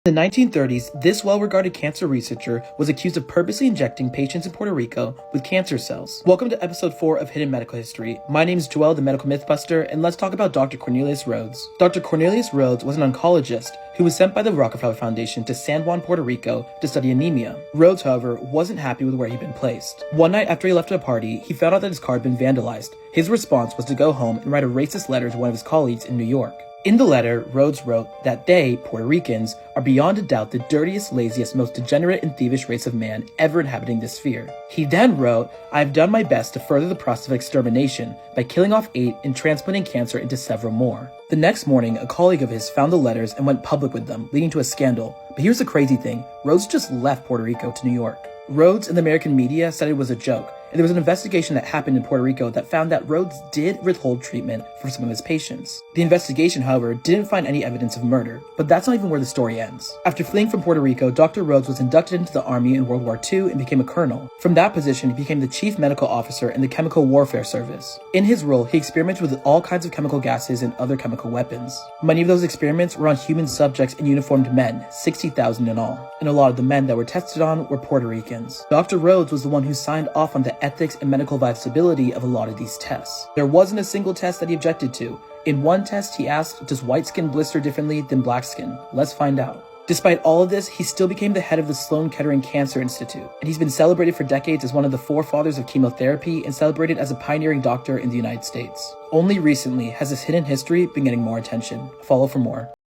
In the 1930s, this well-regarded cancer researcher was accused of purposely injecting patients in Puerto Rico with cancer cells. Welcome to episode 4 of Hidden Medical History. My name is Joel, the Medical Mythbuster, and let's talk about Dr. Cornelius Rhoads. Dr. Cornelius Rhoads was an oncologist who was sent by the Rockefeller Foundation to San Juan, Puerto Rico to study anemia. Rhoads, however, wasn't happy with where he'd been placed. One night after he left a party, he found out that his car had been vandalized. His response was to go home and write a racist letter to one of his colleagues in New York. In the letter, Rhoads wrote that they, Puerto Ricans, are beyond a doubt the dirtiest, laziest, most degenerate and thievish race of man ever inhabiting this sphere. He then wrote, I have done my best to further the process of extermination by killing off 8 and transplanting cancer into several more. The next morning, a colleague of his found the letters and went public with them, leading to a scandal. But here's the crazy thing, Rhoads just left Puerto Rico to New York. Rhoads and the American media said it was a joke, and there was an investigation that happened in Puerto Rico that found that Rhoads did withhold treatment for some of his patients. The investigation, however, didn't find any evidence of murder, but that's not even where the story ends. After fleeing from Puerto Rico, Dr. Rhoads was inducted into the Army in World War II and became a colonel. From that position, he became the Chief Medical Officer in the Chemical Warfare Service. In his role, he experimented with all kinds of chemical gases and other chemical weapons. Many of those experiments were on human subjects and uniformed men, 60,000 in all, and a lot of the men that were tested on were Puerto Ricans. Dr. Rhoads was the one who signed off on the ethics and medical viability of a lot of these tests. There wasn't a single test that he objected to. In one test, he asked, does white skin blister differently than black skin? Let's find out. Despite all of this, he still became the head of the Sloan Kettering Cancer Institute, and he's been celebrated for decades as one of the forefathers of chemotherapy and celebrated as a pioneering doctor in the United States. Only recently has this hidden history been getting more attention. Follow for more.